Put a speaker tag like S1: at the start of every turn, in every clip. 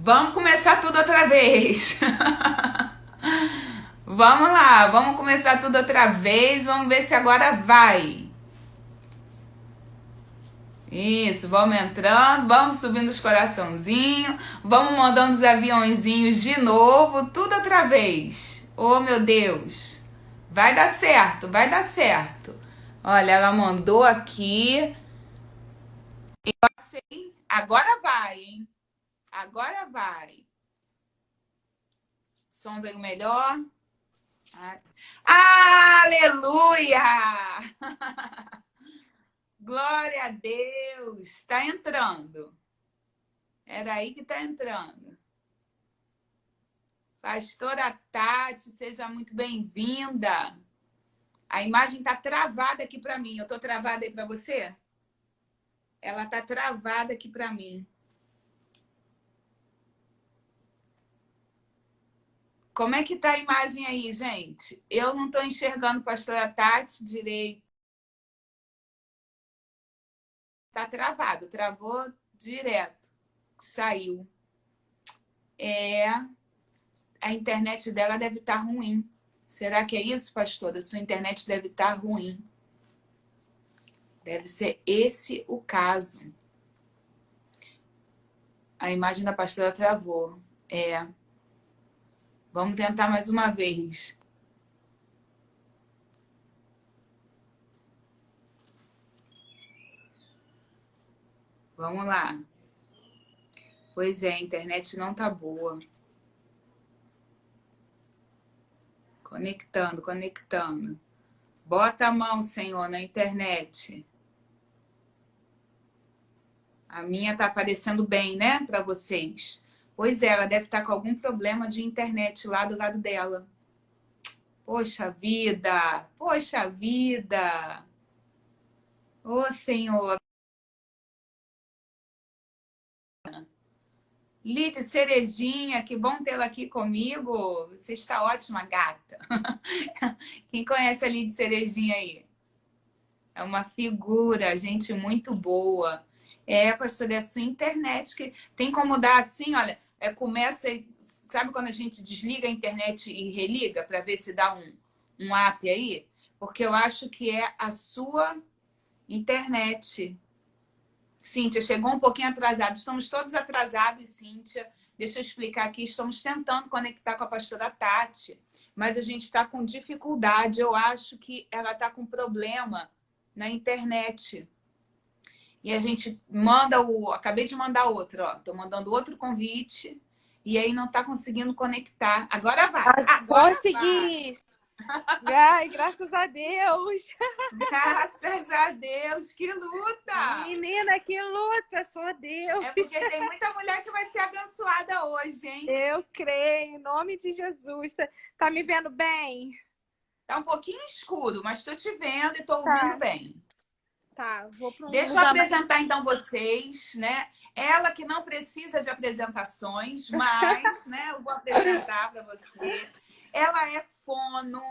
S1: Vamos começar tudo outra vez. Vamos lá, vamos começar tudo outra vez. Vamos ver se agora vai. Isso, vamos entrando, vamos subindo os coraçãozinhos, vamos mandando os aviãozinhos de novo, tudo outra vez. Oh, meu Deus. Vai dar certo, vai dar certo. Olha, ela mandou aqui. Agora vai, hein? Agora vai. Som veio melhor. Aleluia! Glória a Deus! Está entrando. Era aí que está entrando. Pastora Tati, seja muito bem-vinda. A imagem está travada aqui para mim. Eu estou travada aí para você? Ela está travada aqui para mim. Como é que tá a imagem aí, gente? Eu não estou enxergando pastora Tati direito. Tá travado, travou direto. Saiu. A internet dela deve estar ruim. Será que é isso, pastora? Sua internet deve estar ruim. Deve ser esse o caso. A imagem da pastora travou. Vamos tentar mais uma vez. Vamos lá. Pois é, a internet não tá boa. Conectando, conectando. Bota a mão, Senhor, na internet. A minha tá aparecendo bem, né, para vocês? Pois é, ela deve estar com algum problema de internet lá do lado dela. Poxa vida! Poxa vida! Ô, Senhor! Lide Cerejinha, que bom tê-la aqui comigo. Você está ótima, gata. Quem conhece a Lide Cerejinha aí? É uma figura, gente muito boa. Pastora, é a sua internet que tem como dar assim, olha, começa, sabe quando a gente desliga a internet e religa para ver se dá um up aí? Porque eu acho que é a sua internet. Cíntia, chegou um pouquinho atrasado. Estamos todos atrasados, Cíntia. Deixa eu explicar aqui. Estamos tentando conectar com a pastora Tati, mas a gente está com dificuldade. Eu acho que ela está com problema na internet. E a gente manda Acabei de mandar outro, ó. Estou mandando outro convite e aí não está conseguindo conectar. Agora vai! Agora
S2: Consegui! Vai! Ai, graças a Deus!
S1: Graças a Deus! Que luta!
S2: Menina, que luta! Só Deus!
S1: É porque tem muita mulher que vai ser abençoada hoje, hein?
S2: Eu creio, em nome de Jesus. Tá me vendo bem?
S1: Tá um pouquinho escuro, mas estou te vendo e estou ouvindo bem.
S2: Tá, vou para um
S1: Deixa eu apresentar então vocês, né? Ela que não precisa de apresentações, mas, né, eu vou apresentar para você. Ela é fono,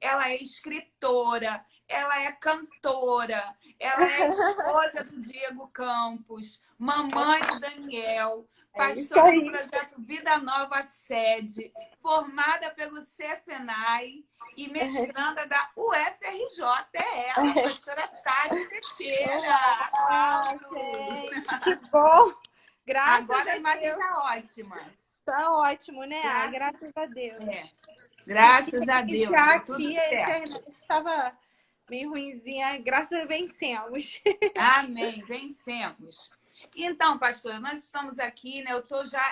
S1: ela é escritora, ela é cantora, ela é esposa do Diego Campos, mamãe do Daniel, pastora do projeto Vida Nova Sede, formada pelo CFNAI e mestranda da UFRJ. É ela, a pastora Tati Teixeira.
S2: Que bom! Graças
S1: Agora
S2: a
S1: a imagem
S2: Deus.
S1: está ótima.
S2: Tá ótimo, né? Graças a Deus.
S1: Graças a Deus.
S2: Já
S1: Tudo
S2: aqui
S1: certo.
S2: a internet estava meio ruinzinha. Graças a Deus vencemos.
S1: Amém. Vencemos. Então, pastora, nós estamos aqui, né?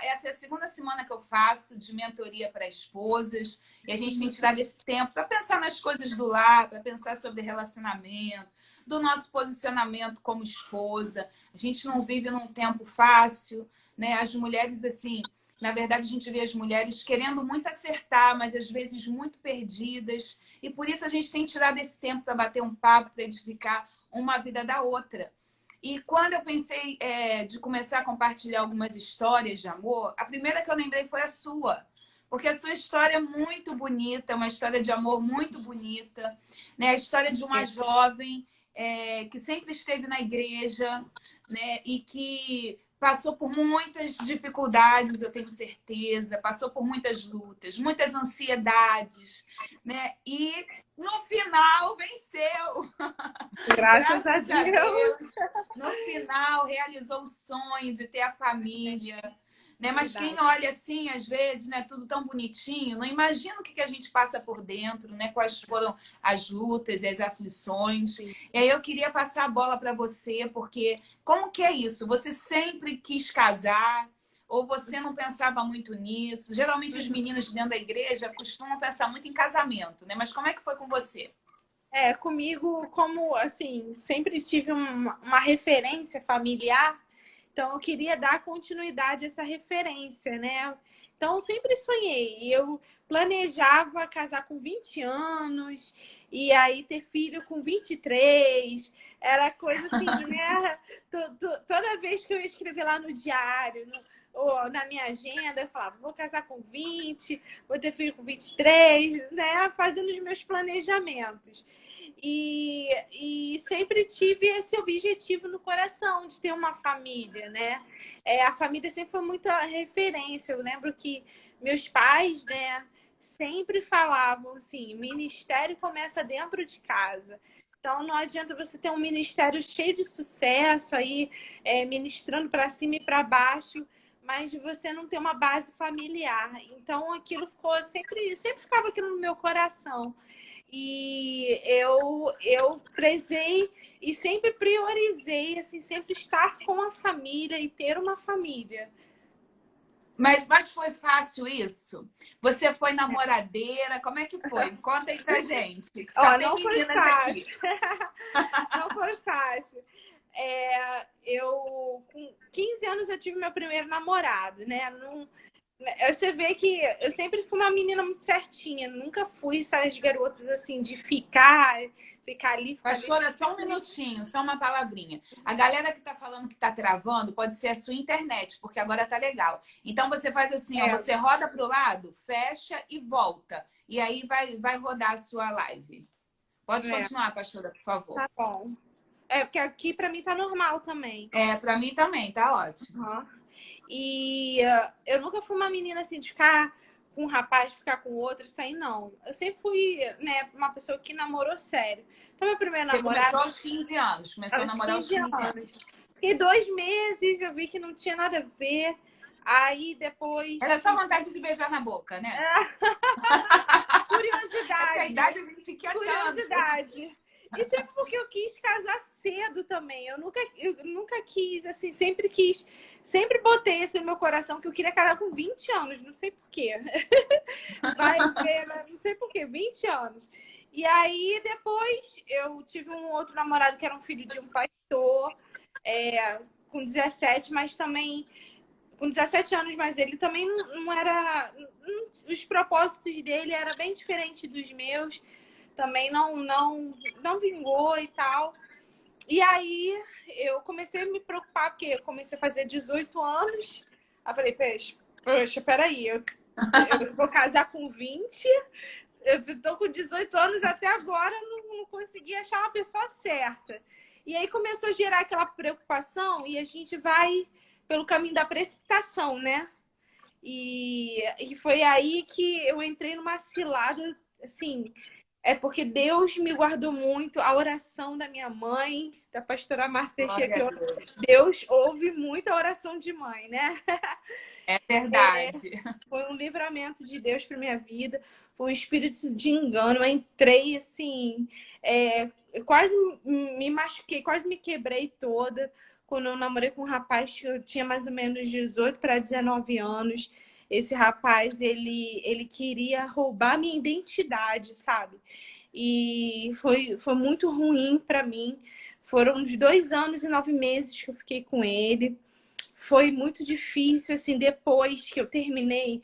S1: Essa é a segunda semana que eu faço de mentoria para esposas. E a gente tem tirado esse tempo para pensar nas coisas do lar, para pensar sobre relacionamento, do nosso posicionamento como esposa. A gente não vive num tempo fácil, né? As mulheres, assim, na verdade, a gente vê as mulheres querendo muito acertar, mas às vezes muito perdidas. E por isso a gente tem tirado esse tempo para bater um papo, para edificar uma vida da outra. E quando eu pensei de começar a compartilhar algumas histórias de amor, a primeira que eu lembrei foi a sua. Porque a sua história é muito bonita, é uma história de amor muito bonita, né? A história de uma jovem que sempre esteve na igreja, né? E que passou por muitas dificuldades, eu tenho certeza, passou por muitas lutas, muitas ansiedades, né? E no final venceu.
S2: Graças a
S1: Graças a
S2: Deus.
S1: Deus. No final realizou o sonho de ter a família, né? Mas quem
S2: Verdade.
S1: olha assim, às vezes, né, tudo tão bonitinho, não imagina o que a gente passa por dentro, né? Quais foram as lutas e as aflições.
S2: Sim.
S1: E aí eu queria passar a bola para você, porque como que é isso? Você sempre quis casar? Ou você não pensava muito nisso? Geralmente os meninos de dentro da igreja costumam pensar muito em casamento, né? Mas como é que foi com você?
S2: Comigo, como assim, sempre tive uma referência familiar, então eu queria dar continuidade a essa referência, né? Então eu sempre sonhei, eu planejava casar com 20 anos e aí ter filho com 23, era coisa assim, né? Toda vez que eu ia escrever lá no diário, ou na minha agenda, eu falava, vou casar com 20, vou ter filho com 23, né? Fazendo os meus planejamentos. E sempre tive esse objetivo no coração de ter uma família, né? A família sempre foi muita referência. Eu lembro que meus pais, né, sempre falavam assim: ministério começa dentro de casa. Então não adianta você ter um ministério cheio de sucesso aí, ministrando para cima e para baixo, mas você não ter uma base familiar. Então aquilo ficou sempre ficava aquilo no meu coração. E eu prezei e sempre priorizei, assim, sempre estar com a família e ter uma família.
S1: Mas foi fácil isso? Você foi namoradeira? Como é que foi? Conta aí pra gente, que só
S2: Ó,
S1: tem
S2: não foi
S1: meninas
S2: fácil,
S1: aqui.
S2: não foi fácil. Com 15 anos, eu tive meu primeiro namorado, né? Não, você vê que eu sempre fui uma menina muito certinha, nunca fui essas garotas assim de ficar ali, ficar
S1: Pastora,
S2: desse.
S1: só um minutinho, só uma palavrinha. A galera que tá falando que tá travando pode ser a sua internet, porque agora tá legal. Então você faz assim, ó,
S2: É,
S1: você roda pro lado, fecha e volta. E aí vai rodar a sua live. Pode
S2: é,
S1: continuar, pastora, por favor.
S2: tá bom. Porque aqui pra mim tá normal também.
S1: É, para mim também, tá ótimo.
S2: Uhum. E eu nunca fui uma menina assim de ficar com um rapaz, ficar com outro, isso aí não. Eu sempre fui, né, uma pessoa que namorou sério. Então, meu primeiro
S1: Você
S2: namorado,
S1: começou aos 15 anos, começou a
S2: aos
S1: namorar aos
S2: 15
S1: 15 anos.
S2: anos. E 2 meses eu vi que não tinha nada a ver. Aí
S1: Era
S2: depois.
S1: só vontade de beijar na boca, né? Essa
S2: Curiosidade.
S1: idade a gente quer tanto.
S2: Curiosidade. E sempre porque eu quis casar cedo também. Eu nunca quis, assim, sempre botei assim no meu coração que eu queria casar com 20 anos, não sei por quê. Vai ver, né? Não sei por quê, 20 anos. E aí depois eu tive um outro namorado que era um filho de um pastor, com 17, mas também com 17 anos, mas ele também não era. Os propósitos dele era bem diferente dos meus. Também não vingou e tal. E aí eu comecei a me preocupar, porque eu comecei a fazer 18 anos. Aí eu falei, poxa, peraí, eu vou casar com 20, eu tô com 18 anos até agora, não consegui achar uma pessoa certa. E aí começou a gerar aquela preocupação e a gente vai pelo caminho da precipitação, né? E foi aí que eu entrei numa cilada, assim, porque Deus me guardou muito, a oração da minha mãe, da pastora Márcia
S1: Glória a
S2: Teixeira,
S1: Deus.
S2: Deus ouve muito a oração de mãe, né?
S1: É verdade.
S2: Foi um livramento de Deus para minha vida, foi um espírito de engano. Eu entrei assim, eu quase me machuquei, quase me quebrei toda quando eu namorei com um rapaz que eu tinha mais ou menos 18 para 19 anos. Esse rapaz, ele queria roubar minha identidade, sabe? E foi muito ruim para mim. Foram uns 2 anos e 9 meses que eu fiquei com ele. Foi muito difícil, assim, depois que eu terminei,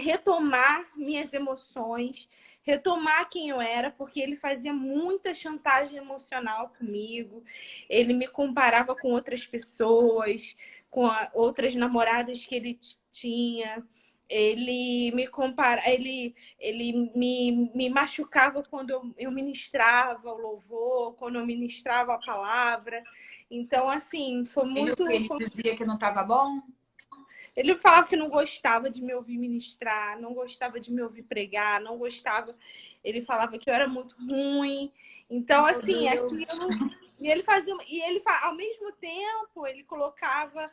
S2: retomar minhas emoções, retomar quem eu era, porque ele fazia muita chantagem emocional comigo. Ele me comparava com outras pessoas, com outras namoradas que ele tinha. Ele me compara, ele me machucava quando eu ministrava o louvor, quando eu ministrava a palavra. Então, assim, foi muito.
S1: Ele dizia que não estava bom?
S2: Ele falava que não gostava de me ouvir ministrar, não gostava de me ouvir pregar, não gostava. Ele falava que eu era muito ruim. Então,
S1: Meu
S2: assim,
S1: Deus.
S2: aquilo. E ele fazia. E ele, ao mesmo tempo, ele colocava.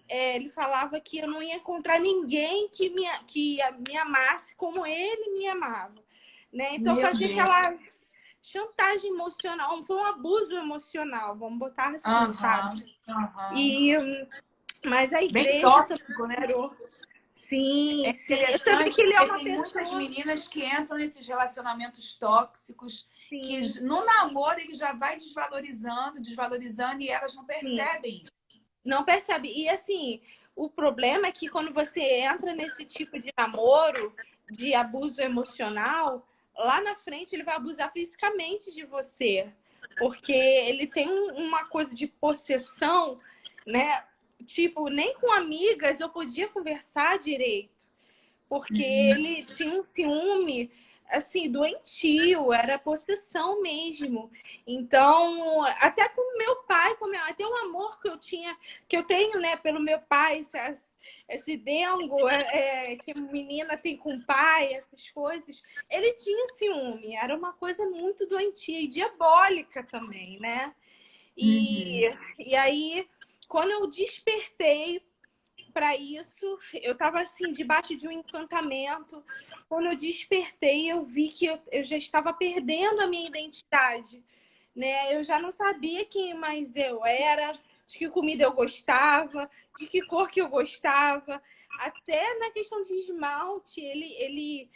S2: Ele falava que eu não ia encontrar ninguém que me amasse como ele me amava. Né? Então,
S1: Meu
S2: fazia
S1: Deus.
S2: aquela chantagem emocional, foi um abuso emocional, vamos botar assim, sabe?
S1: Aham, aham.
S2: E, mas a
S1: Bem
S2: igreja também
S1: tóxico, né?
S2: virou. Sim,
S1: É
S2: sim. Você vê que
S1: interessante
S2: ele é
S1: porque
S2: uma
S1: tem muitas
S2: pessoa.
S1: meninas que entram nesses relacionamentos tóxicos, que
S2: Sim,
S1: no namoro ele já vai desvalorizando, desvalorizando, e elas não
S2: sim.
S1: percebem.
S2: Não percebe. E assim, o problema é que quando você entra nesse tipo de namoro, de abuso emocional, lá na frente ele vai abusar fisicamente de você. Porque ele tem uma coisa de possessão, né? Tipo, nem com amigas eu podia conversar direito. Porque ele tinha um ciúme assim doentio, era possessão mesmo. Então, até com meu pai, até o amor que eu tinha, que eu tenho, né, pelo meu pai, esse dengo que menina tem com o pai, essas coisas, ele tinha ciúme, era uma coisa muito doentia e diabólica também, né?
S1: Uhum.
S2: E aí, quando eu despertei para isso, eu estava assim, debaixo de um encantamento. Quando eu despertei, eu vi que eu já estava perdendo a minha identidade, né? Eu já não sabia quem mais eu era, de que comida eu gostava, de que cor que eu gostava. Até na questão de esmalte, ele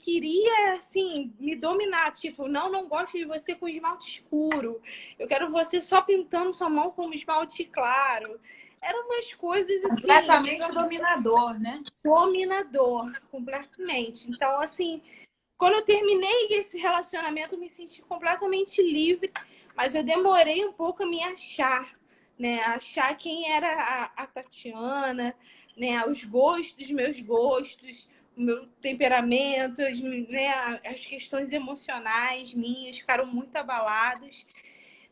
S2: queria, assim, me dominar. Tipo, não gosto de você com esmalte escuro. Eu quero você só pintando sua mão com esmalte claro. Eram umas coisas, assim,
S1: Completamente dominador, né?
S2: dominador, completamente. Então, assim, quando eu terminei esse relacionamento, eu me senti completamente livre, mas eu demorei um pouco a me achar, né? Achar quem era a Tatiana, né? Os gostos, meus gostos, o meu temperamento, né? As questões emocionais minhas ficaram muito abaladas.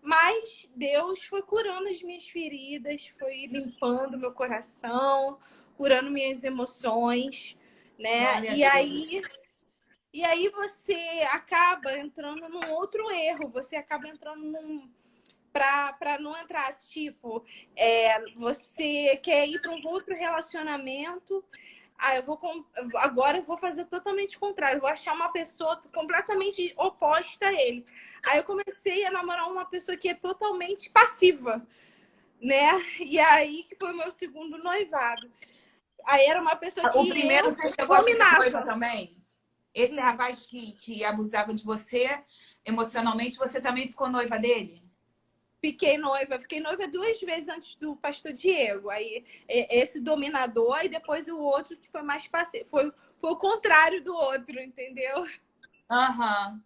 S2: Mas Deus foi curando as minhas feridas, foi limpando meu coração, curando minhas emoções, né?
S1: Glória a Deus.
S2: E aí você acaba entrando num outro erro, você acaba entrando num para não entrar, tipo, você quer ir para um outro relacionamento, agora eu vou fazer totalmente o contrário, eu vou achar uma pessoa completamente oposta a ele. Aí eu comecei a namorar uma pessoa que é totalmente passiva, né? E aí que foi o meu segundo noivado. Aí era uma pessoa
S1: O
S2: que
S1: primeiro
S2: eu
S1: você chegou a ficar noiva
S2: dominava.
S1: também? Esse rapaz que abusava de você emocionalmente, você também ficou noiva dele?
S2: Fiquei noiva 2 vezes antes do pastor Diego. Aí esse dominador e depois o outro que foi mais passivo. Foi o contrário do outro, entendeu?
S1: Aham.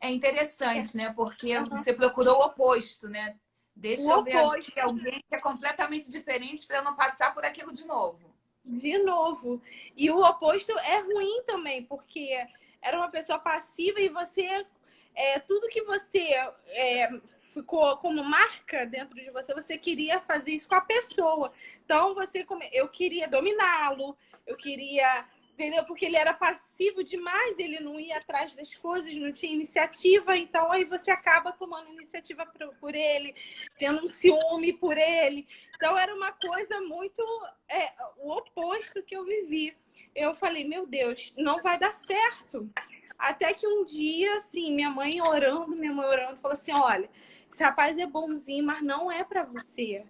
S1: É interessante, né? Porque
S2: Uhum.
S1: você procurou o oposto, né?
S2: O
S1: Deixa eu ver aqui
S2: oposto,
S1: alguém que é completamente diferente para eu não passar por aquilo de novo.
S2: de novo. E o oposto é ruim também, porque era uma pessoa passiva e você. Tudo que você ficou como marca dentro de você, você queria fazer isso com a pessoa. Então eu queria dominá-lo, eu queria, entendeu? Porque ele era passivo demais, ele não ia atrás das coisas, não tinha iniciativa, então aí você acaba tomando iniciativa por ele, tendo um ciúme por ele. Então era uma coisa muito o oposto que eu vivi. Eu falei, meu Deus, não vai dar certo. Até que um dia, assim, minha mãe orando, falou assim: olha, esse rapaz é bonzinho, mas não é para você.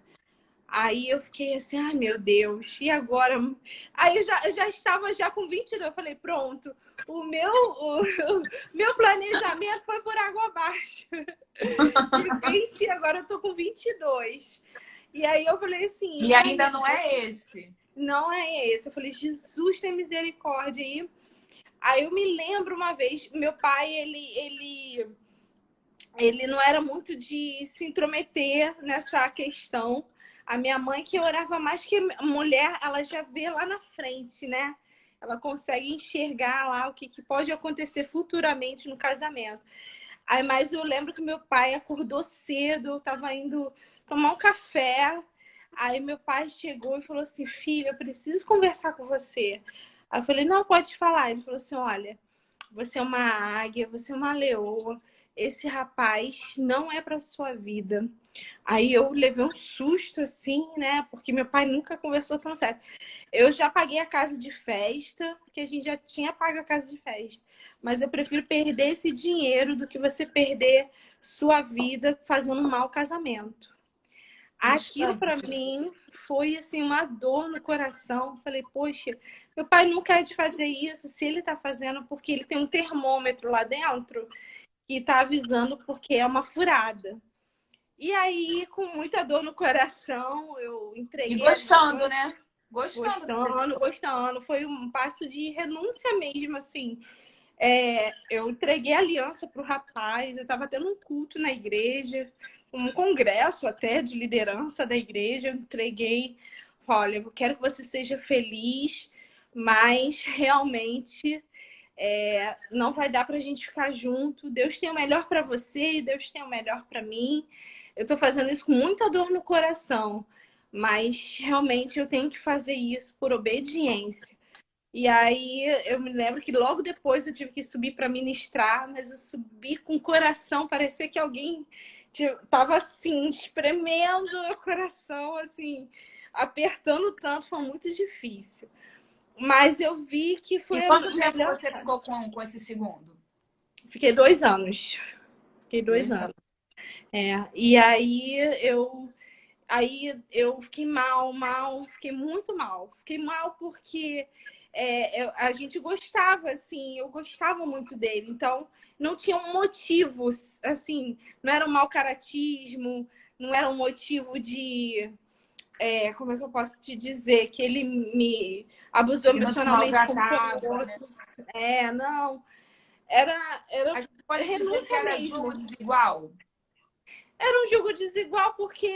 S2: Aí eu fiquei assim, ai meu Deus, e agora? Aí eu já estava já com 22, eu falei, pronto, o meu planejamento foi por água abaixo. De 20, agora eu tô com 22. E aí eu falei assim,
S1: E
S2: ai
S1: ainda
S2: meu
S1: não
S2: Deus,
S1: é esse.
S2: não é esse. Eu falei, Jesus tem misericórdia. Aí eu me lembro uma vez, meu pai, ele não era muito de se intrometer nessa questão. A minha mãe, que orava mais que mulher, ela já vê lá na frente, né? ela consegue enxergar lá o que pode acontecer futuramente no casamento. Aí, mas eu lembro que meu pai acordou cedo, eu estava indo tomar um café. Aí meu pai chegou e falou assim: filha, eu preciso conversar com você. Aí eu falei: não, pode falar. Ele falou assim: olha, você é uma águia, você é uma leoa. Esse rapaz não é para sua vida. Aí eu levei um susto assim, né? Porque meu pai nunca conversou tão sério. Eu já paguei a casa de festa, porque a gente já tinha pago a casa de festa. Mas eu prefiro perder esse dinheiro do que você perder sua vida fazendo um mau casamento. Aquilo para mim foi assim uma dor no coração. Falei, poxa, meu pai não quer de fazer isso. Se ele está fazendo porque ele tem um termômetro lá dentro que está avisando porque é uma furada. E aí, com muita dor no coração, eu
S1: E
S2: entreguei a
S1: gostando,
S2: aliança.
S1: né? Gostando da
S2: Gostando,
S1: pessoa.
S2: gostando. Foi um passo de renúncia mesmo, assim. Eu entreguei a aliança para o rapaz. Eu estava tendo um culto na igreja, um congresso até de liderança da igreja. Eu entreguei, olha, eu quero que você seja feliz, mas realmente não vai dar para a gente ficar junto. Deus tem o melhor para você e Deus tem o melhor para mim. Eu estou fazendo isso com muita dor no coração, mas realmente eu tenho que fazer isso por obediência. E aí eu me lembro que logo depois eu tive que subir para ministrar, mas eu subi com o coração, parecia que alguém tava assim, espremendo o coração, assim, apertando tanto, foi muito difícil. Mas eu vi que
S1: E
S2: foi a
S1: quanto tempo
S2: melhor.
S1: você ficou com esse segundo?
S2: Fiquei 2 anos. Fiquei dois
S1: 2 anos.
S2: anos. E aí eu fiquei mal, fiquei muito mal. Fiquei mal porque a gente gostava, assim, eu gostava muito dele. Então, não tinha um motivo, assim, não era um mau caratismo, não era um motivo de, como é que eu posso te dizer, que ele me abusou
S1: Ele não te
S2: emocionalmente como foi o
S1: maltratava, né?
S2: outro. Não, era
S1: A gente pode dizer que
S2: renúncia
S1: era
S2: mesmo.
S1: julgo desigual.
S2: Era um jogo desigual porque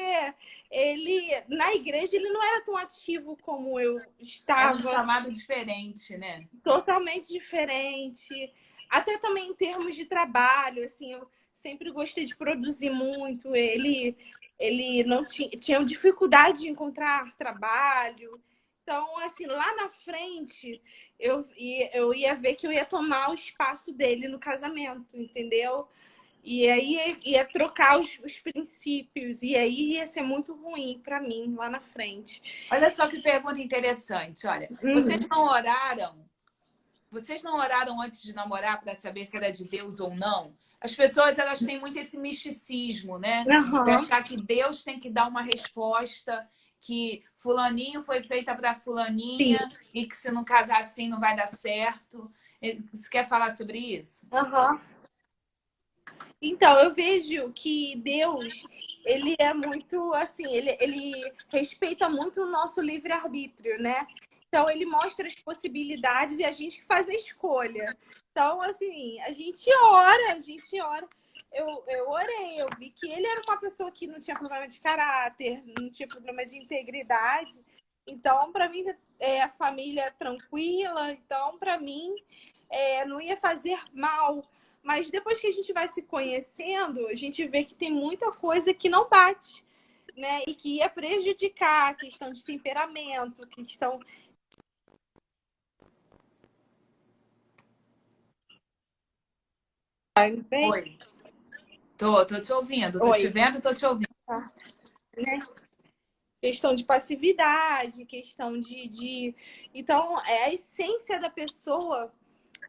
S2: ele, na igreja, ele não era tão ativo como eu
S1: Era um
S2: estava,
S1: chamado diferente, né?
S2: totalmente diferente. Até também em termos de trabalho, assim, eu sempre gostei de produzir muito. Ele não tinha dificuldade de encontrar trabalho. Então, assim, lá na frente, eu ia ver que eu ia tomar o espaço dele no casamento, entendeu? E aí ia trocar os princípios, e aí ia ser muito ruim para mim lá na frente.
S1: Olha só que pergunta interessante. Olha, vocês
S2: Uhum.
S1: não oraram? Vocês não oraram antes de namorar para saber se era de Deus ou não? As pessoas elas têm muito esse misticismo, né? De
S2: Uhum.
S1: achar que Deus tem que dar uma resposta, que fulaninho foi feita para
S2: Sim.
S1: fulaninha e que se não casar assim não vai dar certo. Você quer falar sobre isso?
S2: Uhum. Então, eu vejo que Deus, ele é muito assim, ele respeita muito o nosso livre-arbítrio, né? Então, ele mostra as possibilidades e a gente que faz a escolha. Então, assim, a gente ora. Eu orei, eu vi que ele era uma pessoa que não tinha problema de caráter, não tinha problema de integridade. Então, para mim, a família tranquila. Então, para mim, não ia fazer mal. Mas depois que a gente vai se conhecendo, a gente vê que tem muita coisa que não bate, né? E que ia prejudicar a questão de temperamento, questão. Bem,
S1: Oi. Tô te ouvindo, tô te
S2: oi.
S1: vendo, tô te ouvindo.
S2: Tá, né? Questão de passividade, questão de. Então, é a essência da pessoa.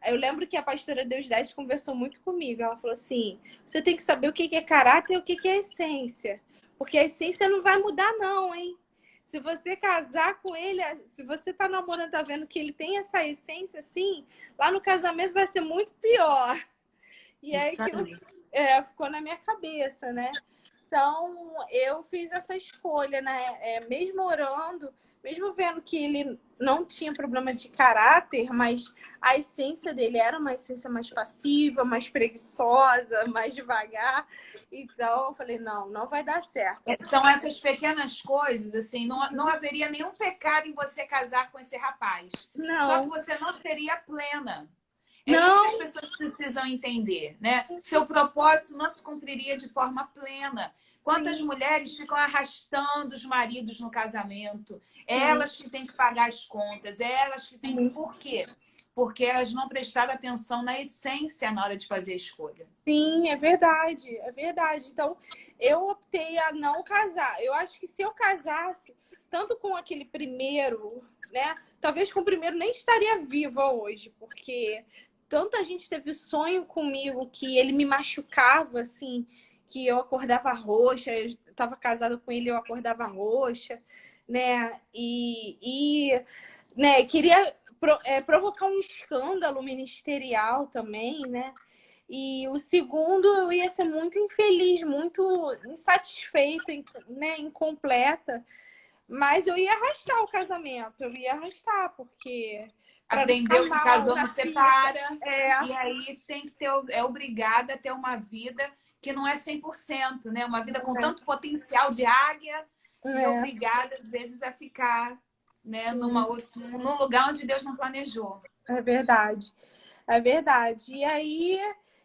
S2: Eu lembro que a pastora Deusdete conversou muito comigo. Ela falou assim: você tem que saber o que é caráter e o que é essência. Porque a essência não vai mudar, não, hein? Se você casar com ele, se você tá namorando, tá vendo que ele tem essa essência assim, lá no casamento vai ser muito pior. E aí
S1: Isso
S2: aquilo
S1: aí.
S2: ficou na minha cabeça, né? Então, eu fiz essa escolha, né? Mesmo orando, mesmo vendo que ele não tinha problema de caráter, mas a essência dele era uma essência mais passiva, mais preguiçosa, mais devagar. Então, eu falei, não, não vai dar certo.
S1: São essas pequenas coisas, assim, não haveria nenhum pecado em você casar com esse rapaz. Só que
S2: Não,
S1: você não seria plena. É isso que as
S2: não,
S1: pessoas precisam entender, né? Seu propósito não se cumpriria de forma plena. Quantas
S2: sim,
S1: mulheres ficam arrastando os maridos no casamento?
S2: sim,
S1: Elas que têm que pagar as contas, elas que têm que...
S2: sim.
S1: Por quê? Porque elas não prestaram atenção na essência na hora de fazer a escolha.
S2: Sim, é verdade, é verdade. Então, eu optei a não casar. Eu acho que se eu casasse, tanto com aquele primeiro, né? Talvez com o primeiro nem estaria viva hoje, porque tanta gente teve sonho comigo que ele me machucava, assim, que eu acordava roxa, eu estava casada com ele, eu acordava roxa, né? Né, queria provocar um escândalo ministerial também, né? E o segundo, eu ia ser muito infeliz, muito insatisfeita, né, incompleta. Mas eu ia arrastar o casamento, eu ia arrastar, porque para não ficar
S1: Aprendeu que
S2: mal
S1: casou
S2: na
S1: não
S2: fita.
S1: separa,
S2: É,
S1: e aí tem que ter, é obrigada a ter uma vida que não é 100%, né? Uma vida com tanto potencial de águia e
S2: é,
S1: obrigada, às vezes, a ficar, né,
S2: sim,
S1: num lugar onde Deus não planejou.
S2: é verdade. É verdade. E aí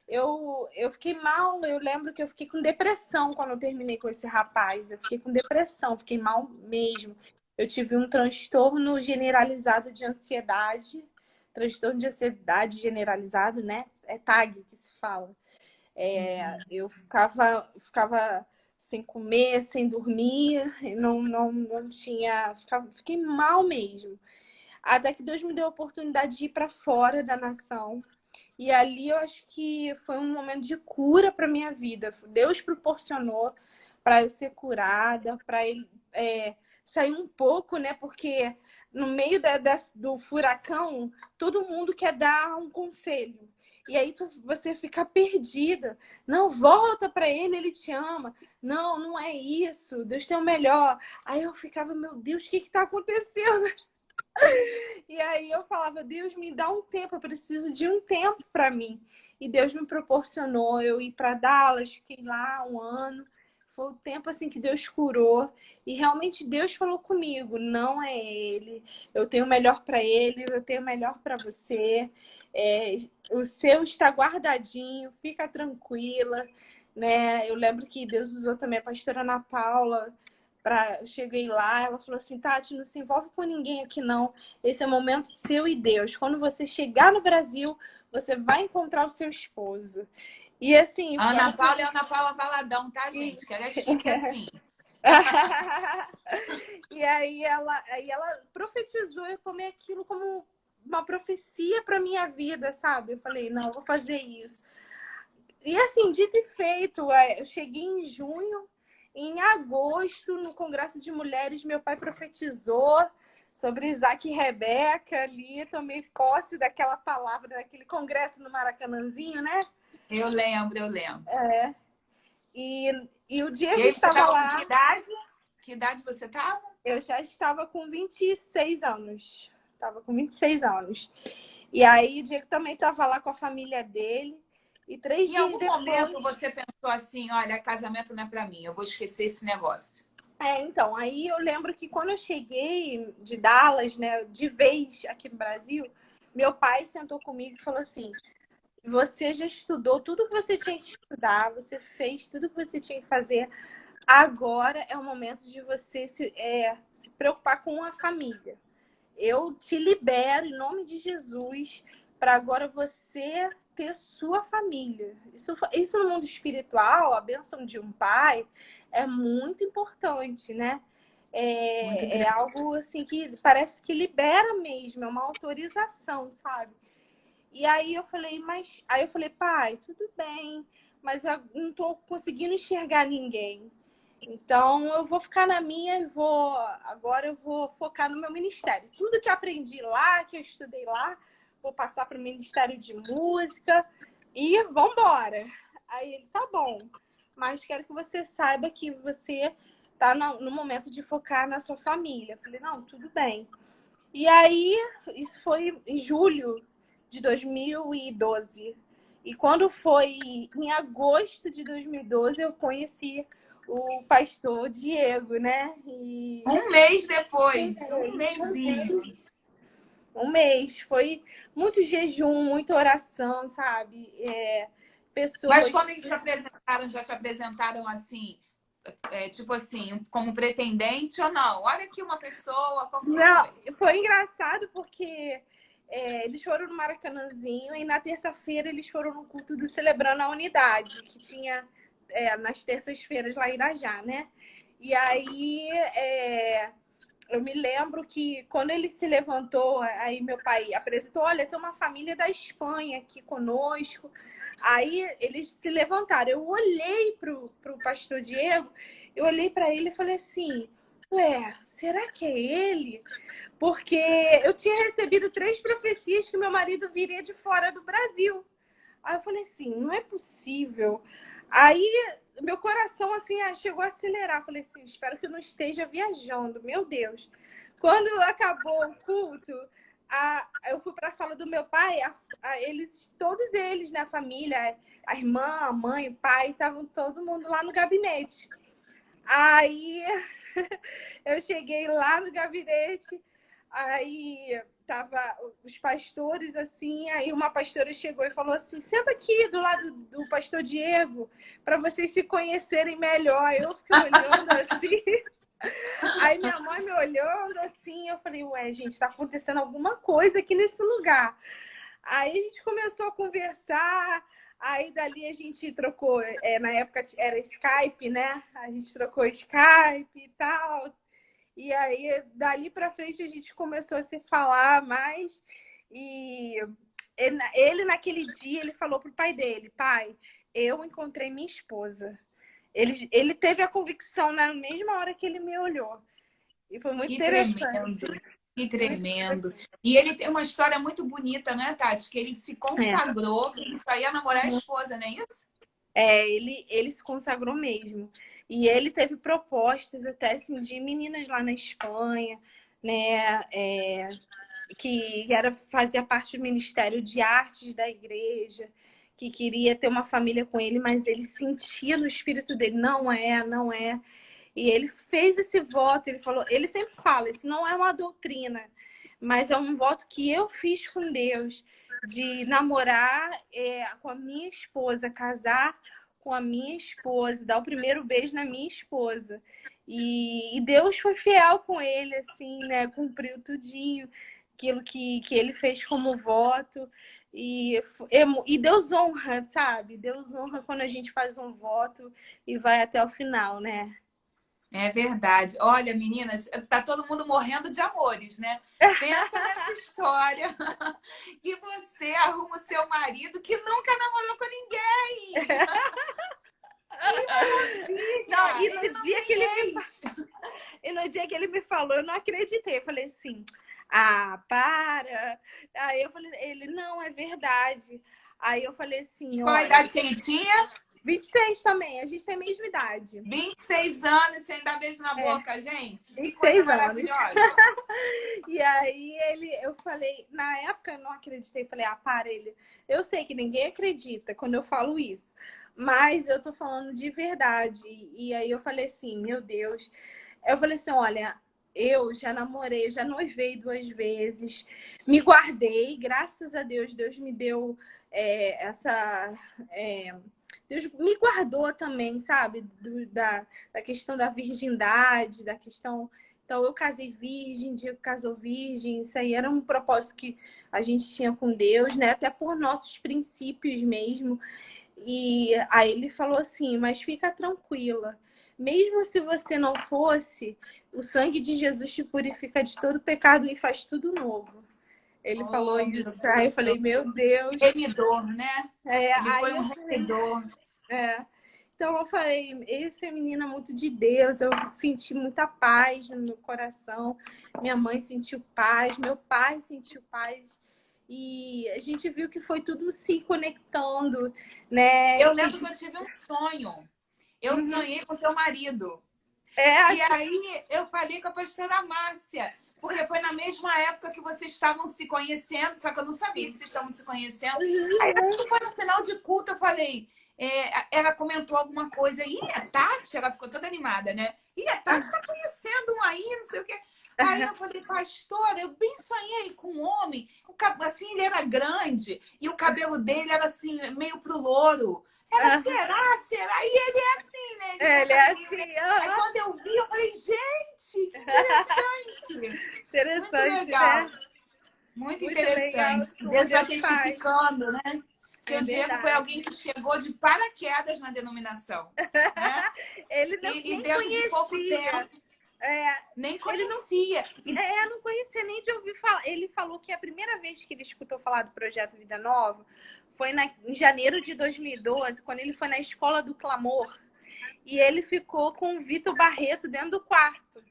S2: eu fiquei mal, eu lembro que eu fiquei com depressão quando eu terminei com esse rapaz. Eu fiquei com depressão, fiquei mal mesmo. Eu tive um transtorno generalizado de ansiedade, transtorno de ansiedade generalizado, né? É TAG que se fala. Eu ficava sem comer, sem dormir, não tinha. Fiquei mal mesmo. Até que Deus me deu a oportunidade de ir para fora da nação. E ali eu acho que foi um momento de cura para minha vida. Deus proporcionou para eu ser curada, para ele sair um pouco, né? Porque no meio do furacão, todo mundo quer dar um conselho. E aí você fica perdida. Não, volta para ele, ele te ama. Não, não é isso. Deus tem o melhor. Aí eu ficava, meu Deus, o que está acontecendo? E aí eu falava, Deus, me dá um tempo, eu preciso de um tempo para mim. E Deus me proporcionou eu ir para Dallas, fiquei lá um ano. Foi o tempo assim que Deus curou e realmente Deus falou comigo, não é ele. Eu tenho o melhor para ele, eu tenho o melhor para você. O seu está guardadinho, fica tranquila, né? Eu lembro que Deus usou também a pastora Ana Paula. Cheguei lá, ela falou assim, Tati, não se envolve com ninguém aqui não. Esse é o momento seu e Deus. Quando você chegar no Brasil, você vai encontrar o seu esposo. E assim,
S1: Ana
S2: ela foi.
S1: Paula é Ana Paula Valadão, tá, gente? Que ela é chique assim.
S2: E aí ela profetizou, eu tomei aquilo como uma profecia para minha vida, sabe? Eu falei, não, eu vou fazer isso. E assim, dito e feito, eu cheguei em junho, em agosto, no Congresso de Mulheres, meu pai profetizou sobre Isaac e Rebeca ali, tomei posse daquela palavra, daquele congresso no Maracanãzinho, né?
S1: Eu lembro, eu lembro.
S2: E, e o
S1: E
S2: Diego
S1: aí, você
S2: estava
S1: estava com que
S2: lá,
S1: idade? Que idade você estava?
S2: eu já estava com 26 anos. Estava com 26 anos. E aí o Diego também estava lá com a família dele. E três
S1: Em
S2: dias
S1: algum momento
S2: depois.
S1: você pensou assim, olha, casamento não é para mim, eu vou esquecer esse negócio.
S2: Então, aí eu lembro que quando eu cheguei de Dallas, né, de vez aqui no Brasil, meu pai sentou comigo e falou assim: você já estudou tudo que você tinha que estudar, você fez tudo que você tinha que fazer. Agora é o momento de você se preocupar com a família. Eu te libero em nome de Jesus para agora você ter sua família. Isso no mundo espiritual, a bênção de um pai é muito importante, né?
S1: Muito
S2: É
S1: grande.
S2: algo assim que parece que libera mesmo, é uma autorização, sabe? E aí eu falei, pai, tudo bem, mas eu não estou conseguindo enxergar ninguém. Então eu vou ficar na minha e agora eu vou focar no meu ministério. Tudo que eu aprendi lá, que eu estudei lá, vou passar para o Ministério de Música e vambora. Aí ele, tá bom, mas quero que você saiba que você tá no momento de focar na sua família. Eu falei, não, tudo bem. E aí, isso foi em julho de 2012. E quando foi em agosto de 2012, eu conheci o pastor Diego, né? E
S1: Um mês depois, um mesinho.
S2: um mês. Foi muito jejum, muita oração, sabe?
S1: Mas
S2: Pessoas.
S1: quando eles te apresentaram, já te apresentaram assim, tipo assim, como pretendente ou não? Olha aqui uma pessoa, como que
S2: Não,
S1: foi?
S2: foi engraçado porque eles foram no Maracanãzinho e na terça-feira eles foram no culto do Celebrando a Unidade, que tinha nas terças-feiras lá em Irajá, né? E aí eu me lembro que quando ele se levantou, aí meu pai apresentou, olha, tem uma família da Espanha aqui conosco. Aí eles se levantaram. Eu olhei pro pastor Diego, eu olhei para ele e falei assim, ué, será que é ele? Porque eu tinha recebido 3 profecias que meu marido viria de fora do Brasil. Aí eu falei assim, não é possível. Aí meu coração assim chegou a acelerar. Falei assim, espero que eu não esteja viajando. Meu Deus. Quando acabou o culto, eu fui para a sala do meu pai. Todos eles, né, a família, a irmã, a mãe, o pai, estavam todo mundo lá no gabinete. Aí eu cheguei lá no gabinete, aí tava os pastores assim, aí uma pastora chegou e falou assim: senta aqui do lado do pastor Diego para vocês se conhecerem melhor. Eu fiquei olhando assim. Aí minha mãe me olhando assim, eu falei, ué, gente, tá acontecendo alguma coisa aqui nesse lugar. Aí a gente começou a conversar, aí dali a gente trocou, na época era Skype, né? A gente trocou Skype e tal. E aí, dali pra frente, a gente começou a se falar mais. E ele naquele dia, ele falou pro pai dele, pai, eu encontrei minha esposa. Ele teve a convicção na mesma hora que ele me olhou. E foi muito
S1: Que
S2: interessante.
S1: tremendo, que
S2: Muito
S1: tremendo.
S2: interessante.
S1: E ele tem uma história muito bonita, né, Tati? Que ele se
S2: É.
S1: consagrou, que ele só ia namorar a esposa, não é isso?
S2: Ele se consagrou mesmo. E ele teve propostas até assim, de meninas lá na Espanha, né? Que fazia parte do Ministério de Artes da igreja, que queria ter uma família com ele, mas ele sentia no espírito dele, não é, não é. E ele fez esse voto, ele falou, ele sempre fala, isso não é uma doutrina, mas é um voto que eu fiz com Deus, de namorar com a minha esposa, casar com a minha esposa, dar o primeiro beijo na minha esposa. E Deus foi fiel com ele, assim, né? Cumpriu tudinho, aquilo que ele fez como voto. E Deus honra, sabe? Deus honra quando a gente faz um voto e vai até o final, né?
S1: É verdade. Olha, meninas, tá todo mundo morrendo de amores, né? Pensa nessa história que você arruma o seu marido que nunca namorou com ninguém. Que
S2: Não,
S1: maravilha! Ele não fez.
S2: e no dia que ele me falou, eu não acreditei. Eu falei assim, para. Aí eu falei, ele, não, é verdade. Aí eu falei assim,
S1: Qual a
S2: olha,
S1: idade que ele tinha?
S2: 26 também, a gente tem a mesma idade.
S1: 26 anos sem dar beijo na
S2: É,
S1: boca, gente. Que coisa
S2: 26 anos.
S1: maravilhosa.
S2: E aí eu falei, na época eu não acreditei, falei, para ele. Eu sei que ninguém acredita quando eu falo isso, mas eu tô falando de verdade. E aí eu falei assim, meu Deus. Eu falei assim, olha, eu já namorei, já noivei 2 vezes, me guardei, graças a Deus, Deus me deu essa. Deus me guardou também, sabe? Da questão da virgindade, da questão. Então, eu casei virgem, Diego casou virgem, isso aí era um propósito que a gente tinha com Deus, né? Até por nossos princípios mesmo. E aí ele falou assim: mas fica tranquila, mesmo se você não fosse, o sangue de Jesus te purifica de todo pecado e faz tudo novo. Ele falou
S1: Oh, meu
S2: isso. Aí eu falei: meu Deus.
S1: remidor, né? Ele
S2: Aí
S1: foi um
S2: eu falei:
S1: remidor.
S2: é. Então eu falei: esse é menino muito de Deus. Eu senti muita paz no meu coração. Minha mãe sentiu paz, meu pai sentiu paz. E a gente viu que foi tudo se conectando, né?
S1: Eu lembro que eu tive um sonho. Eu
S2: Uhum.
S1: sonhei com seu marido. E aí eu falei com a pastora Márcia, porque foi na mesma época que vocês estavam se conhecendo, só que eu não sabia que vocês estavam se conhecendo. Aí acho que foi no final de culto, eu falei, ela comentou alguma coisa, e a Tati, ela ficou toda animada, né? E a Tati tá conhecendo um aí, não sei o quê. Aí eu falei, pastora, eu bem sonhei com um homem, assim, ele era grande, e o cabelo dele era assim, meio pro louro. Ela, será? Será? E ele é assim, né?
S2: Ele é assim.
S1: Aí quando eu vi, eu falei, gente, interessante. Muito
S2: Interessante,
S1: legal.
S2: né?
S1: Muito
S2: Muito legal
S1: interessante.
S2: como
S1: Deus vai
S2: Deus faz.
S1: testificando, né? Porque
S2: É
S1: o Diego foi
S2: verdade.
S1: alguém que chegou de paraquedas na denominação. Né?
S2: Ele
S1: E
S2: nem
S1: dentro de pouco
S2: conhecia.
S1: tempo,
S2: É,
S1: nem
S2: ele não,
S1: conhecia.
S2: não conhecia nem de ouvir falar. Ele falou que a primeira vez que ele escutou falar do Projeto Vida Nova foi em janeiro de 2012, quando ele foi na Escola do Clamor. E ele ficou com o Vitor Barreto dentro do quarto.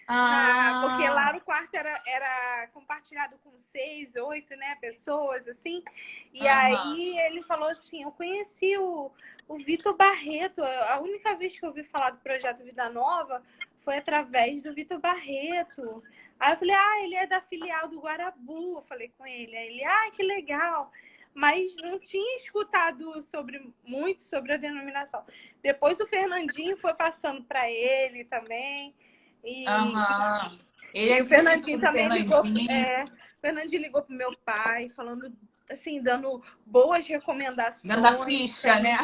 S2: Porque lá no quarto era compartilhado com 6, 8, né, pessoas, assim. E aí ele falou assim, eu conheci o Vitor Barreto. A única vez que eu ouvi falar do Projeto Vida Nova foi através do Vitor Barreto. Aí eu falei, ele é da filial do Guarabu. Eu falei com ele. Aí ele, que legal. Mas não tinha escutado muito sobre a denominação. Depois o Fernandinho foi passando para ele também.
S1: Ele é
S2: o Fernandinho
S1: discípulo do
S2: também ligou.
S1: Fernandinho.
S2: O Fernandinho ligou pro meu pai, falando assim, dando boas recomendações.
S1: Dando a ficha, né?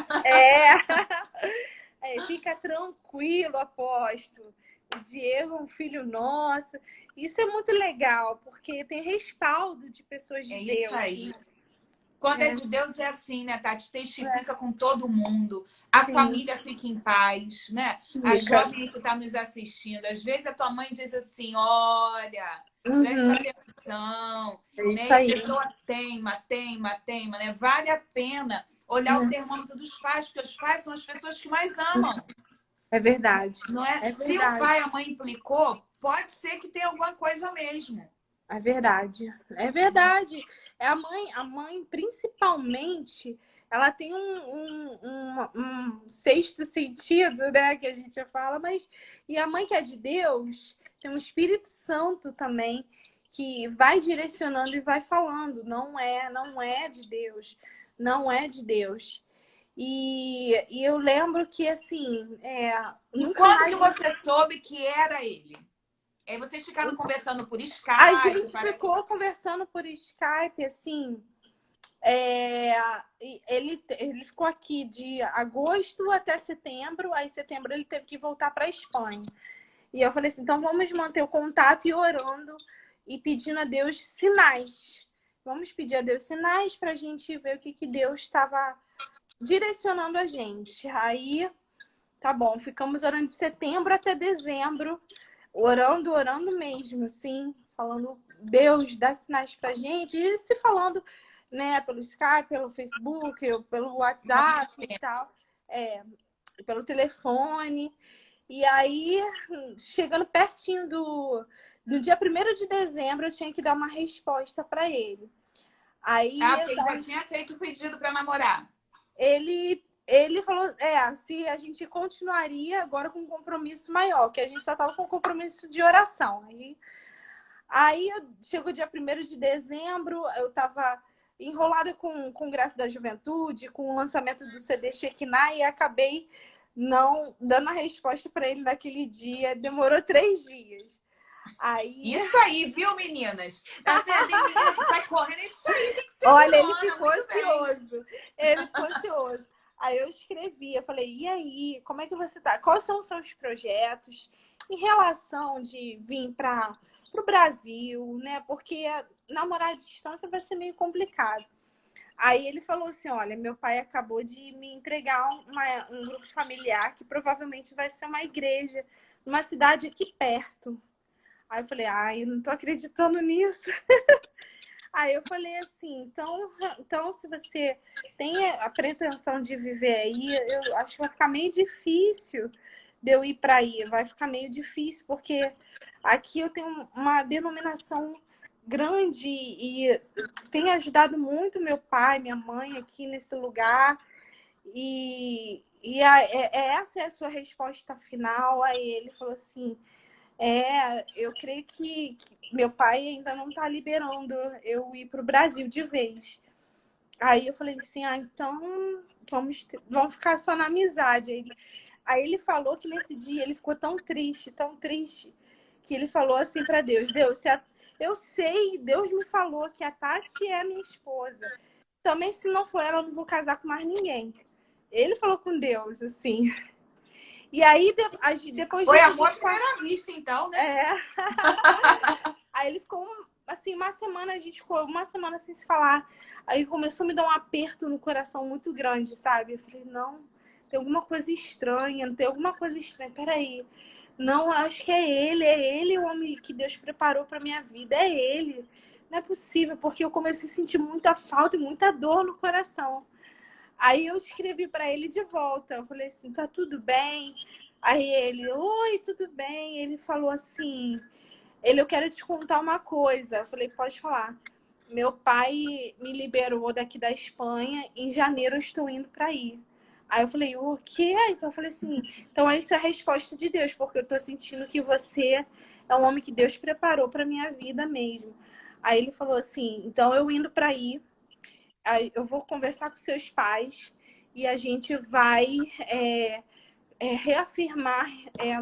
S2: Fica tranquilo, apóstolo. O Diego é um filho nosso. Isso é muito legal, porque tem respaldo de pessoas de Deus.
S1: Isso aí. Né? Quando é de Deus é assim, né, Tati? Testifica com todo mundo. A família fica em paz, né? A jovem que está nos assistindo. Às vezes a tua mãe diz assim, olha, presta atenção.
S2: Isso
S1: né?
S2: aí.
S1: E a pessoa teima, né? Vale a pena olhar o termômetro dos pais, porque os pais são as pessoas que mais amam.
S2: É verdade.
S1: Não é?
S2: É
S1: Se
S2: verdade.
S1: o pai e a mãe implicou, pode ser que tenha alguma coisa mesmo.
S2: É verdade. É verdade. A mãe, principalmente, ela tem um sexto sentido, né? Que a gente fala, e a mãe que é de Deus tem um Espírito Santo também que vai direcionando e vai falando. Não é de Deus. Não é de Deus. E eu lembro que, assim...
S1: E quando que você soube que era ele? Aí vocês ficaram conversando por Skype?
S2: A gente ficou conversando por Skype, assim... Ele ficou aqui de agosto até setembro. Aí, em setembro, ele teve que voltar para a Espanha. E eu falei assim, então vamos manter o contato e orando e pedindo a Deus sinais. Vamos pedir a Deus sinais para a gente ver o que Deus estava direcionando a gente. Aí, tá bom, ficamos orando de setembro até dezembro, orando mesmo, assim, falando, Deus, dá sinais pra gente, e se falando, né, pelo Skype, pelo Facebook, pelo WhatsApp e tal, pelo telefone. E aí, chegando pertinho do dia 1º de dezembro, eu tinha que dar uma resposta para ele. Aí,
S1: porque ele já tinha feito o pedido para namorar.
S2: Ele falou, se a gente continuaria agora com um compromisso maior, que a gente só estava com um compromisso de oração. Aí chegou o dia 1º de dezembro, eu estava enrolada com Graça da Juventude, com o lançamento do CD Shekinah, e acabei não dando a resposta para ele naquele dia. Demorou 3 dias.
S1: Isso aí, viu, meninas? Tem menina que sai correndo, isso aí tem que ser.
S2: Olha, ele ficou ansioso. Ele ficou ansioso. Aí eu escrevi, eu falei, e aí, como é que você tá? Quais são os seus projetos em relação de vir para o Brasil, né? Porque namorar à distância vai ser meio complicado. Aí ele falou assim, olha, meu pai acabou de me entregar um grupo familiar que provavelmente vai ser uma igreja numa cidade aqui perto. Aí eu falei, eu não tô acreditando nisso. Aí eu falei assim, então se você tem a pretensão de viver aí, eu acho que vai ficar meio difícil de eu ir para aí. Vai ficar meio difícil, porque aqui eu tenho uma denominação grande e tem ajudado muito meu pai, minha mãe aqui nesse lugar. E essa é a sua resposta final? Aí ele falou assim, eu creio que meu pai ainda não está liberando eu ir para o Brasil de vez. Aí eu falei assim, então vamos ficar só na amizade. Aí ele falou que nesse dia ele ficou tão triste, que ele falou assim para Deus, eu sei, Deus me falou que a Tati é minha esposa. Também se não for ela, eu não vou casar com mais ninguém. Ele falou com Deus, assim. E aí, depois
S1: Foi
S2: disso, a
S1: amor à
S2: gente
S1: primeira vista, então, né?
S2: Aí ele ficou, assim, uma semana, a gente ficou uma semana sem se falar. Aí começou a me dar um aperto no coração muito grande, sabe? Eu falei, não, tem alguma coisa estranha, tem alguma coisa estranha. Peraí. Não, acho que é ele o homem que Deus preparou para minha vida, é ele. Não é possível, porque eu comecei a sentir muita falta e muita dor no coração. Aí eu escrevi para ele de volta. Eu falei assim, tá tudo bem? Aí ele, oi, tudo bem? Ele falou assim, eu quero te contar uma coisa. Eu falei, pode falar. Meu pai me liberou daqui da Espanha. Em janeiro eu estou indo para aí. Aí eu falei, o quê? Então eu falei assim, então essa é a resposta de Deus, porque eu tô sentindo que você é um homem que Deus preparou para minha vida mesmo. Aí ele falou assim, então eu indo para aí eu vou conversar com seus pais e a gente vai reafirmar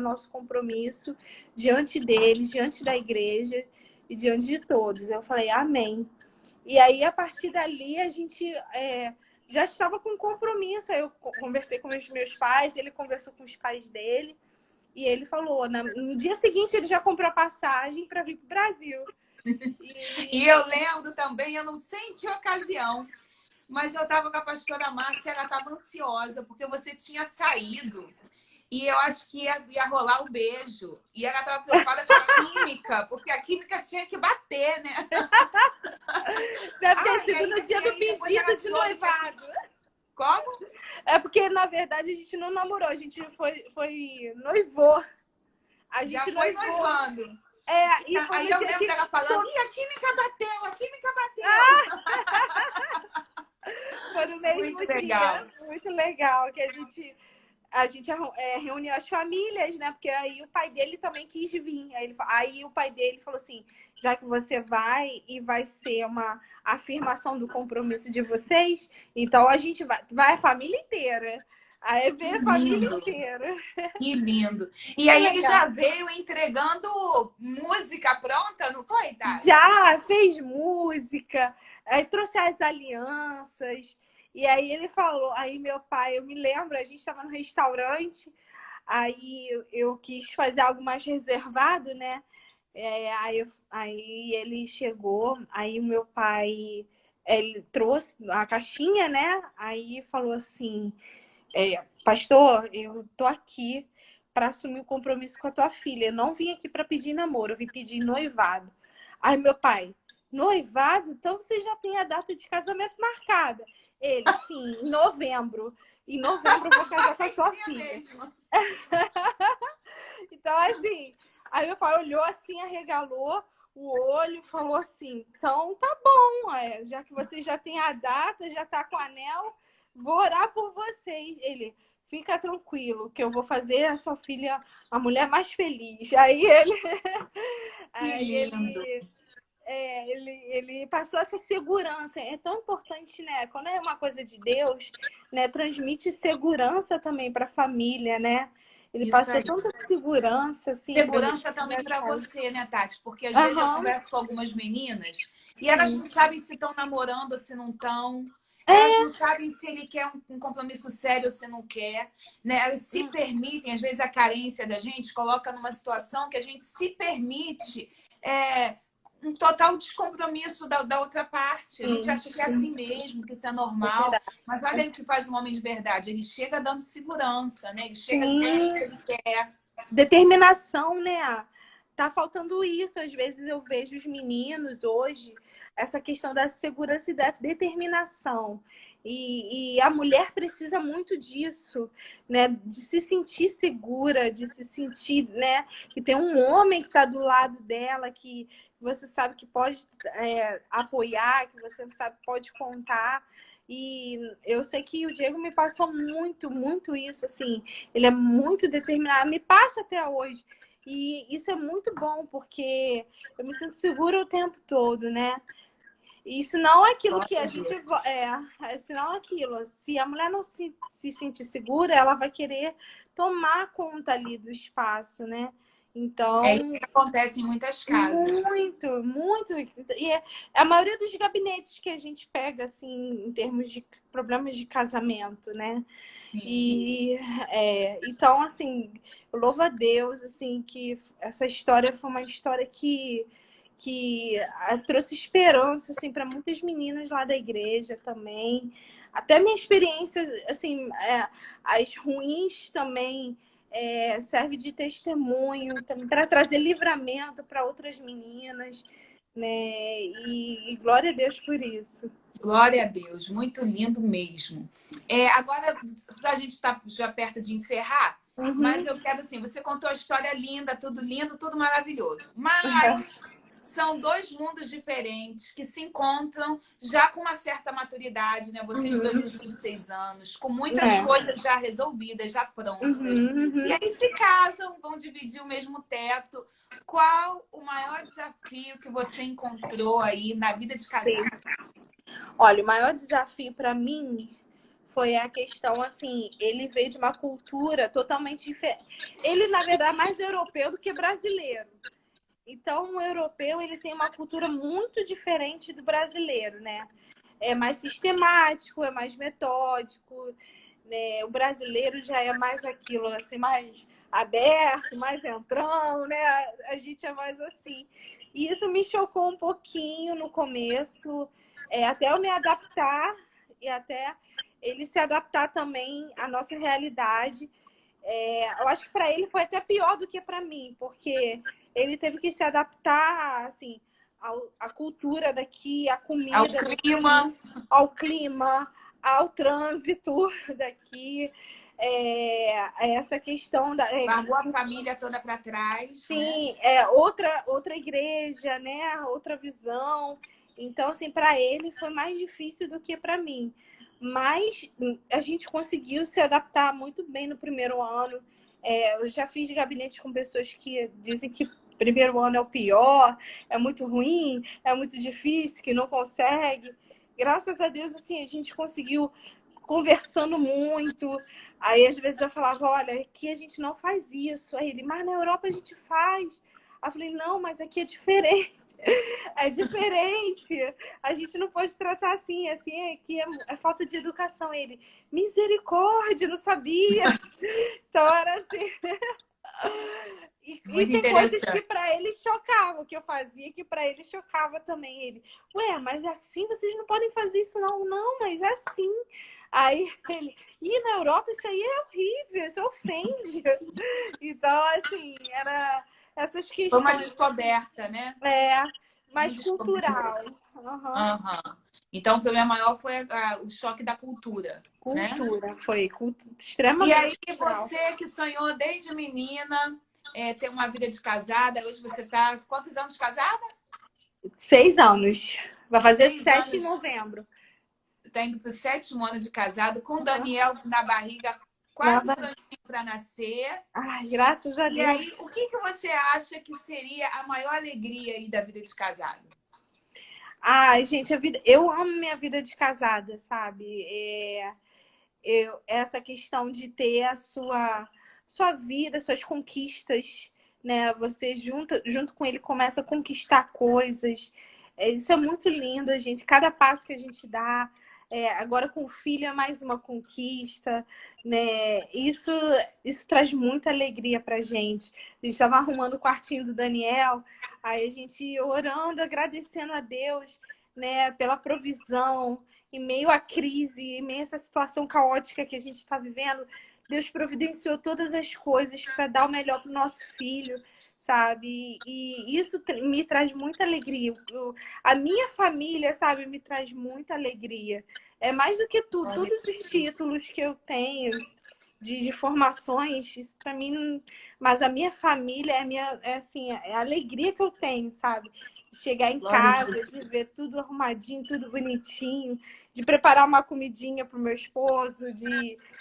S2: nosso compromisso diante deles, diante da igreja e diante de todos. Eu falei, amém. E aí, a partir dali, a gente já estava com compromisso. Aí eu conversei com os meus pais, ele conversou com os pais dele. E ele falou, no dia seguinte, ele já comprou a passagem para vir para o Brasil.
S1: E eu lembro também, eu não sei em que ocasião, mas eu estava com a pastora Márcia, ela estava ansiosa, porque você tinha saído. E eu acho que ia rolar o beijo. E ela estava preocupada com a química, porque a química tinha que bater, né?
S2: Deve ter sido no dia do
S1: depois ela
S2: pedido de
S1: soube
S2: noivado.
S1: Como?
S2: É porque, na verdade, a gente não namorou, a gente noivou. A
S1: Já
S2: gente
S1: foi
S2: noivou.
S1: noivando.
S2: E foi
S1: Aí
S2: no
S1: eu
S2: dia
S1: lembro
S2: que...
S1: dela falando, e a química bateu, a química bateu.
S2: Foi no mesmo
S1: Muito
S2: dia.
S1: legal.
S2: Muito legal, que a gente reuniu as famílias, né? Porque aí o pai dele também quis vir. Aí o pai dele falou assim, já que você vai e vai ser uma afirmação do compromisso de vocês, então a gente vai a família inteira. Aí veio a família inteira.
S1: Que lindo. E
S2: Que
S1: aí ele
S2: legal.
S1: já veio entregando música pronta, não foi, Tati?
S2: Já fez música, aí trouxe as alianças. E aí ele falou, aí meu pai, eu me lembro, a gente estava no restaurante, aí eu quis fazer algo mais reservado, né? Aí ele chegou, aí o meu pai, ele trouxe a caixinha, né? Aí falou assim, pastor, eu tô aqui para assumir o compromisso com a tua filha. Eu não vim aqui para pedir namoro, eu vim pedir noivado. Aí meu pai, noivado? Então você já tem a data de casamento marcada. Ele, sim, em novembro. Em novembro eu vou casar com a sua filha.
S1: Mesmo.
S2: Então, assim, aí meu pai olhou assim, arregalou o olho, falou assim, então tá bom, já que você já tem a data, já tá com o anel, vou orar por vocês. Ele, fica tranquilo, que eu vou fazer a sua filha a mulher mais feliz. Aí ele...
S1: Que lindo.
S2: Ele passou essa segurança. É tão importante, né? Quando é uma coisa de Deus, né? Transmite segurança também para a família, né? Ele
S1: Isso
S2: passou
S1: aí.
S2: tanta segurança, assim.
S1: Segurança também para você, né, Tati? Porque às vezes eu converso com algumas meninas e elas não sabem se estão namorando ou se não estão. Elas não sabem se ele quer um compromisso sério ou se não quer. Né? Elas se permitem, às vezes a carência da gente coloca numa situação que a gente se permite um total descompromisso da outra parte. A gente acha que é assim mesmo, que isso é normal. Mas olha aí o que faz um homem de verdade. Ele chega dando segurança, né? Ele chega dizendo o que ele quer.
S2: Determinação, né? Tá faltando isso. Às vezes eu vejo os meninos hoje, essa questão da segurança e da determinação. E a mulher precisa muito disso, né? De se sentir segura, de se sentir, né? Que tem um homem que está do lado dela, que você sabe que pode apoiar, que você sabe que pode contar. E eu sei que o Diego me passou muito, muito isso, assim. Ele é muito determinado, me passa até hoje. E isso é muito bom, porque eu me sinto segura o tempo todo, né? E se não é aquilo que a gente... se não é aquilo. Se a mulher não se sentir segura, ela vai querer tomar conta ali do espaço, né?
S1: É isso
S2: Então,
S1: que acontece em muitas casas.
S2: muito, muito. E a maioria dos gabinetes que a gente pega, assim, em termos de problemas de casamento, né?
S1: Sim.
S2: E então, assim, eu louvo a Deus, assim, que essa história foi uma história que trouxe esperança, assim, para muitas meninas lá da igreja também. Até minha experiência, assim, as ruins também serve de testemunho para trazer livramento para outras meninas, né? E glória a Deus por isso.
S1: Glória a Deus, muito lindo mesmo. Agora, a gente está já perto de encerrar, mas eu quero assim, você contou a história linda, tudo lindo, tudo maravilhoso. Mas são dois mundos diferentes que se encontram já com uma certa maturidade, né? Vocês dois com 26 anos, com muitas coisas já resolvidas, já prontas. E aí se casam, vão dividir o mesmo teto. Qual o maior desafio que você encontrou aí na vida de casado?
S2: Olha, o maior desafio para mim foi a questão, assim, ele veio de uma cultura totalmente diferente. Ele, na verdade, é mais europeu do que brasileiro. Então, o europeu, ele tem uma cultura muito diferente do brasileiro, né? É mais sistemático, é mais metódico, né? O brasileiro já é mais aquilo, assim, mais aberto, mais entrão, né? A gente é mais assim. E isso me chocou um pouquinho no começo, até eu me adaptar e até ele se adaptar também à nossa realidade. Eu acho que para ele foi até pior do que para mim, porque ele teve que se adaptar, assim, à cultura daqui, à comida
S1: Ao clima.
S2: daqui, ao clima, ao trânsito daqui. Essa questão da...
S1: Largou a família toda para trás, né?
S2: Sim, outra igreja, né? Outra visão. Então, assim, para ele foi mais difícil do que para mim. Mas a gente conseguiu se adaptar muito bem no primeiro ano. Eu já fiz gabinete com pessoas que dizem que o primeiro ano é o pior, é muito ruim, é muito difícil, que não consegue. Graças a Deus, assim, a gente conseguiu conversando muito. Aí, às vezes, eu falava, olha, aqui a gente não faz isso. Aí ele, mas na Europa a gente faz. Aí eu falei, não, mas aqui é diferente. É diferente. A gente não pode tratar assim. Assim, aqui é falta de educação. Ele, misericórdia, não sabia. Então, era assim. E
S1: Muito
S2: tem coisas que
S1: interessante.
S2: para ele chocavam, que eu fazia, que para ele chocava também. Ele, ué, mas assim vocês não podem fazer isso, não. Não, mas é assim. Aí ele, e na Europa isso aí é horrível, isso ofende. Então, assim, era essas
S1: Foi uma
S2: questões.
S1: descoberta, né?
S2: Mais cultural.
S1: Uhum. Então, para mim, a maior foi o choque da cultura, né?
S2: Cultura, foi
S1: E
S2: extremamente
S1: aí,
S2: cultural.
S1: você que sonhou desde menina ter uma vida de casada, hoje você está... Quantos anos casada?
S2: 6 anos. Vai fazer
S1: 6
S2: 7 em
S1: anos.
S2: novembro.
S1: Está indo para o 7º ano de casado, com o Daniel na barriga,
S2: Na
S1: quase prontinho para nascer.
S2: Ai, graças a
S1: E
S2: Deus.
S1: aí, o que você acha que seria a maior alegria aí da vida de casado?
S2: Ai, gente, eu amo minha vida de casada, sabe? Essa questão de ter a sua vida, suas conquistas, né? Você junto com ele começa a conquistar coisas. Isso é muito lindo, gente. Cada passo que a gente dá. Agora com o filho é mais uma conquista, né? Isso traz muita alegria pra gente. A gente estava arrumando o quartinho do Daniel, aí a gente orando, agradecendo a Deus, né, pela provisão, em meio à crise, em meio a essa situação caótica que a gente está vivendo. Deus providenciou todas as coisas para dar o melhor para o nosso filho, sabe? E isso me traz muita alegria. A minha família, sabe, me traz muita alegria. É mais do que tudo, todos os títulos que eu tenho de formações, isso para mim, mas a minha família é assim, é a alegria que eu tenho, sabe? De chegar em
S1: Glória a
S2: casa,
S1: Deus.
S2: de ver tudo arrumadinho, tudo bonitinho, de preparar uma comidinha para o meu esposo,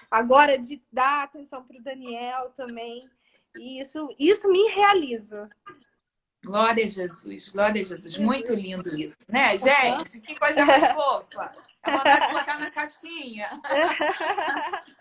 S2: agora de dar atenção para o Daniel também. E isso me realiza.
S1: Glória a Jesus, glória a Jesus. Muito lindo isso, né, gente? Que coisa mais fofa. Dá vontade de botar na caixinha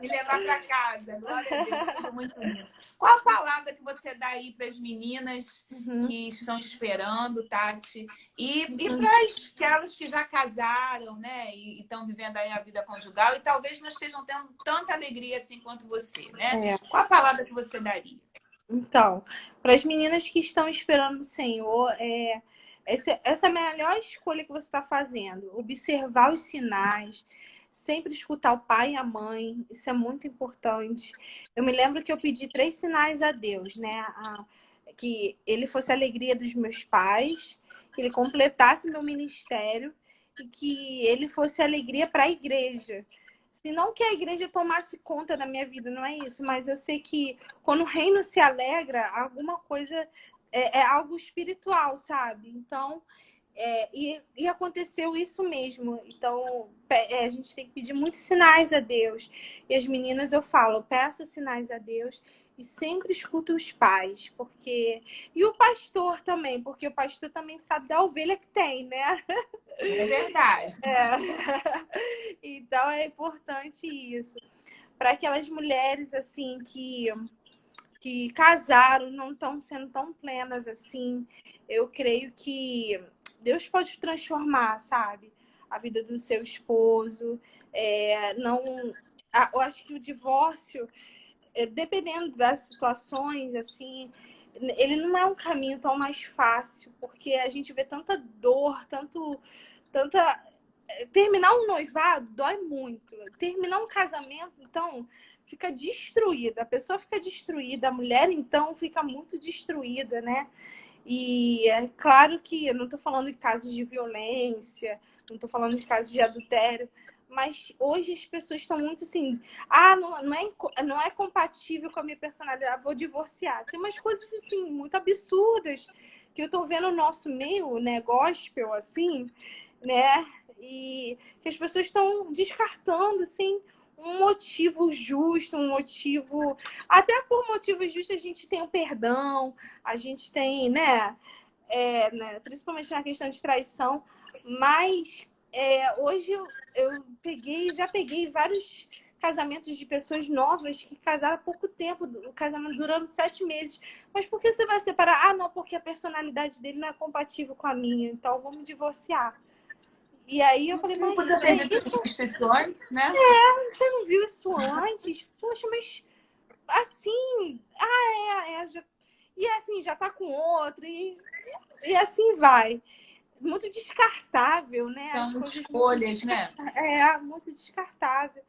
S1: e levar para casa. Glória a Deus, tudo muito lindo. Qual a palavra que você dá aí para as meninas que estão esperando, Tati? E para aquelas que já casaram, né? E estão vivendo aí a vida conjugal e talvez não estejam tendo tanta alegria assim quanto você, né? Qual a palavra que você daria?
S2: Então, para as meninas que estão esperando o Senhor, essa é a melhor escolha que você está fazendo. Observar os sinais, sempre escutar o pai e a mãe, isso é muito importante. Eu me lembro que eu pedi 3 sinais a Deus, né? Que ele fosse a alegria dos meus pais, que ele completasse meu ministério e que ele fosse a alegria para a igreja. Se não que a igreja tomasse conta da minha vida, não é isso, mas eu sei que quando o reino se alegra, alguma coisa é algo espiritual, sabe? Então, e aconteceu isso mesmo. Então, a gente tem que pedir muitos sinais a Deus. E as meninas, eu falo, peça sinais a Deus e sempre escuta os pais, porque... E o pastor também, porque o pastor também sabe da ovelha que tem, né?
S1: É verdade.
S2: Então, é importante isso. Para aquelas mulheres, assim, que casaram, não estão sendo tão plenas assim, eu creio que Deus pode transformar, sabe? A vida do seu esposo. Não, eu acho que o divórcio, dependendo das situações, assim, ele não é um caminho tão mais fácil, porque a gente vê tanta dor, tanta... Terminar um noivado dói muito. Terminar um casamento, então, fica destruída. A pessoa fica destruída. A mulher, então, fica muito destruída, né? E é claro que eu não estou falando de casos de violência, não estou falando de casos de adultério, mas hoje as pessoas estão muito assim, não é compatível com a minha personalidade, vou divorciar. Tem umas coisas assim, muito absurdas que eu estou vendo no nosso meio, né, gospel, assim, né? E que as pessoas estão descartando, assim, um motivo justo, um motivo... Até por motivos justos a gente tem o perdão, a gente tem, né, principalmente na questão de traição, mas hoje eu já peguei vários casamentos de pessoas novas que casaram há pouco tempo, o casamento durando 7 meses. Mas por que você vai separar? Ah, não, porque a personalidade dele não é compatível com a minha, então vamos divorciar. E aí eu falei,
S1: Não
S2: mas
S1: podia ter visto isso antes, né?
S2: você não viu isso antes? Poxa, mas assim, e assim, já tá com outro, e assim vai. Muito descartável, né? As
S1: São
S2: coisas muito
S1: escolhas, né?
S2: muito descartável.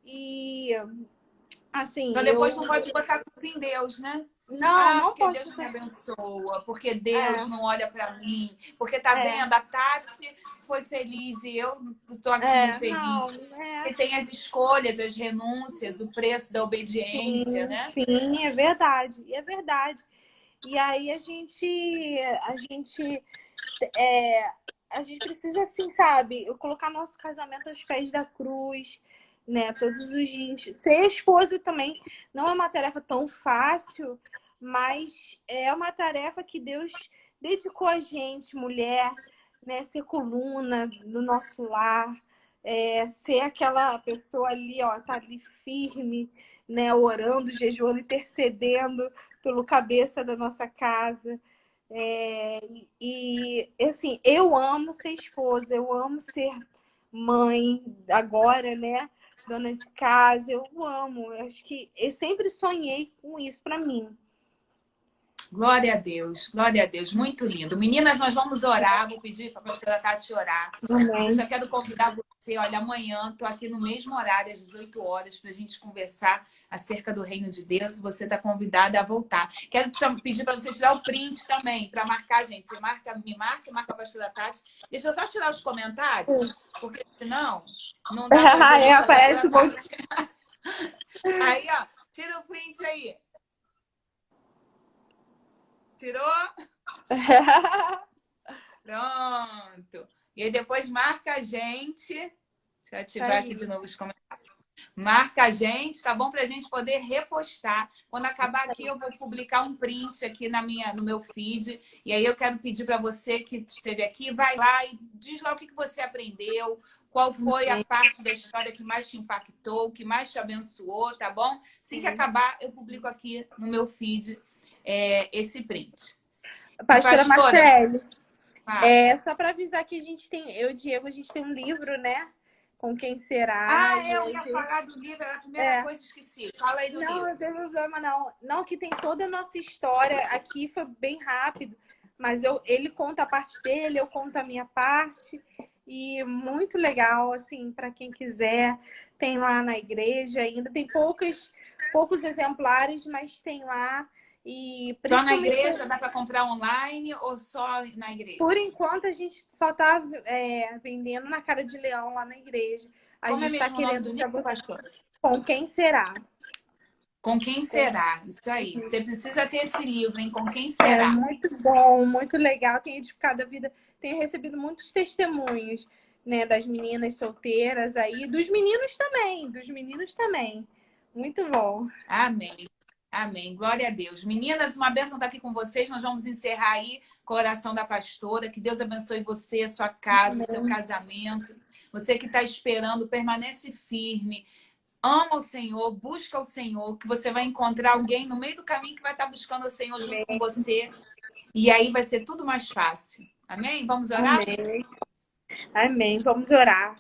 S2: E
S1: Então
S2: assim,
S1: depois não pode botar culpa em Deus, né? Ah,
S2: não
S1: porque
S2: posso
S1: Deus não me
S2: ser.
S1: abençoa, porque
S2: É,
S1: Deus não olha para mim, porque tá
S2: é,
S1: vendo, a Tati foi feliz e eu estou aqui
S2: não,
S1: infeliz. E tem as escolhas, as renúncias, o preço da obediência,
S2: sim,
S1: né?
S2: sim, é verdade, é verdade. E aí é, a gente precisa, assim, sabe, eu colocar nosso casamento aos pés da cruz, né, todos os dias. Ser esposa também não é uma tarefa tão fácil, mas é uma tarefa que Deus dedicou a gente, mulher, né, ser coluna do nosso lar, ser aquela pessoa ali, ó, tá ali firme, né, orando, jejuando, intercedendo pelo cabeça da nossa casa. E assim, eu amo ser esposa, eu amo ser mãe agora, né? Dona de casa, eu amo. Eu acho que eu sempre sonhei com isso para mim.
S1: Glória a Deus, muito lindo. Meninas, nós vamos orar, vou pedir para a pastora Tati orar, mas eu
S2: Amém.
S1: já quero convidar você, olha, amanhã estou aqui no mesmo horário, às 18 horas, para a gente conversar acerca do reino de Deus, você está convidada a voltar. Quero pedir para você tirar o print também, para marcar, gente, você marca a pastora Tati. Deixa eu só tirar os comentários, porque senão não dá para ver o que a
S2: Aparece
S1: pastora
S2: um pouco.
S1: Tati. Aí, ó, tira o print aí. Tirou? Pronto. E aí depois marca a gente. Deixa eu
S2: Isso
S1: ativar aqui
S2: aí.
S1: de novo os comentários. Marca a gente, tá bom? Para a gente poder repostar. Quando acabar aqui, eu vou publicar um print aqui no meu feed. E aí eu quero pedir para você que esteve aqui, vai lá e diz lá o que você aprendeu, qual foi a parte da história que mais te impactou, que mais te abençoou, tá bom? Assim que acabar, eu publico aqui no meu feed esse print. E
S2: Pastora
S1: pastora,
S2: Marcele,
S1: fala.
S2: só para avisar que a gente tem, eu e o Diego, a gente tem um livro, né? Com quem será.
S1: Ah,
S2: E
S1: eu
S2: a
S1: ia
S2: gente.
S1: falar do livro, era a primeira
S2: É,
S1: coisa que esqueci. Fala aí do
S2: não,
S1: livro.
S2: não tem problema, não. Não, que tem toda a nossa história. Aqui foi bem rápido, mas ele conta a parte dele, eu conto a minha parte. E muito legal, assim, para quem quiser. Tem lá na igreja ainda. Tem poucos exemplares, mas tem lá. E
S1: Só na
S2: principalmente,
S1: igreja dá para comprar online ou só na
S2: por
S1: igreja?
S2: enquanto, a gente só está vendendo na Cara de Leão lá na igreja. A
S1: Como é
S2: gente está
S1: mesmo o nome do
S2: querendo já
S1: livro,
S2: botar
S1: pastor?
S2: com quem será.
S1: Com quem
S2: Com
S1: será? Isso aí. Você precisa ter esse livro, hein? Com quem
S2: É
S1: será?
S2: muito bom, muito legal. Tem edificado a vida. Tenho recebido muitos testemunhos, né, das meninas solteiras aí, dos meninos também, dos meninos também. Muito bom.
S1: Amém. Amém. Glória a Deus. Meninas, uma bênção estar aqui com vocês. Nós vamos encerrar aí com a oração da pastora. Que Deus abençoe você, sua casa, seu
S2: Amém.
S1: casamento. Você que está esperando, permanece firme. Ama o Senhor, busca o Senhor, que você vai encontrar alguém no meio do caminho que vai estar buscando o Senhor junto com você. E aí vai ser tudo mais fácil. Amém? Vamos orar?
S2: Amém. Amém. Vamos orar.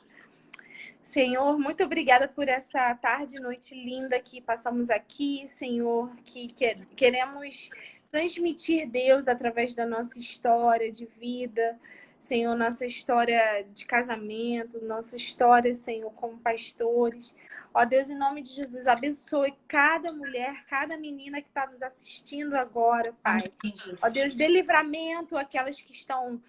S2: Senhor, muito obrigada por essa tarde e noite linda que passamos aqui, Senhor, que queremos transmitir Deus através da nossa história de vida, Senhor, nossa história de casamento, nossa história, Senhor, como pastores. Ó Deus, em nome de Jesus, abençoe cada mulher, cada menina que está nos assistindo agora,
S1: Amém,
S2: Pai. Ó Deus, dê
S1: Jesus.
S2: livramento àquelas que estão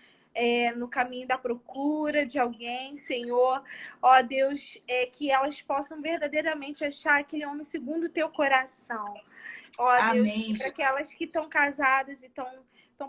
S2: no caminho da procura de alguém, Senhor. Ó Deus, que elas possam verdadeiramente achar aquele homem segundo o teu coração. Ó Deus,
S1: Amém,
S2: para
S1: Jesus.
S2: aquelas que estão casadas e estão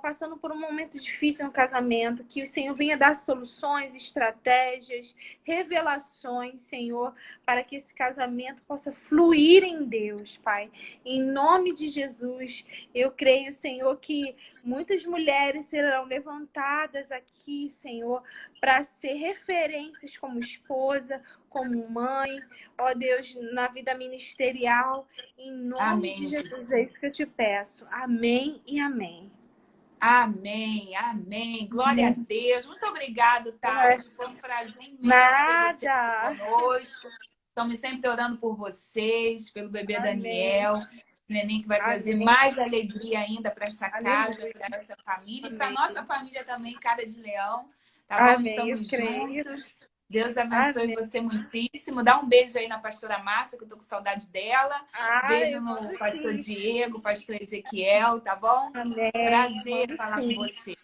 S2: passando por um momento difícil no casamento, que o Senhor venha dar soluções, estratégias, revelações, Senhor, para que esse casamento possa fluir em Deus, Pai. Em nome de Jesus, eu creio, Senhor, que muitas mulheres serão levantadas aqui, Senhor, para ser referências como esposa, como mãe, ó Deus, na vida ministerial. Em nome de
S1: Amém,
S2: Jesus,
S1: Jesus.
S2: é isso que eu te peço. Amém e amém.
S1: Amém, amém. Glória a Deus. Muito obrigada,
S2: É,
S1: Tati. Foi um prazer imenso ter você aqui
S2: nada.
S1: conosco. Estamos sempre orando por vocês, pelo bebê
S2: Amém.
S1: Daniel. Neném que vai trazer
S2: Amém.
S1: mais alegria ainda para essa casa,
S2: Aleluia.
S1: para essa família e para
S2: Amém.
S1: nossa família também, Cara de Leão. Tá bom?
S2: Amém. Eu
S1: Estamos
S2: creio.
S1: juntos. Deus abençoe
S2: Amém.
S1: você muitíssimo. Dá um beijo aí na pastora Márcia, que eu tô com saudade dela. Beijo
S2: Eu
S1: no
S2: mando
S1: pastor
S2: sim.
S1: Diego, pastor Ezequiel, tá bom?
S2: Amém. Eu
S1: Prazer
S2: mando
S1: falar com
S2: sim.
S1: você.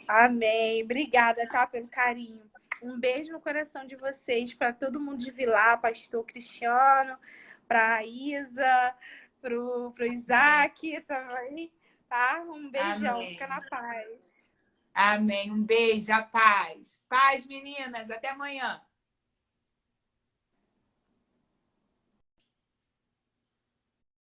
S2: Amém. Obrigada, tá, pelo carinho. Um beijo no coração de vocês, para todo mundo de Vilar, pastor Cristiano, para a Isa, pro Isaac também, tá? Um beijão, fica
S1: Amém.
S2: na paz.
S1: Amém. Um beijo, a paz. Paz, meninas. Até amanhã.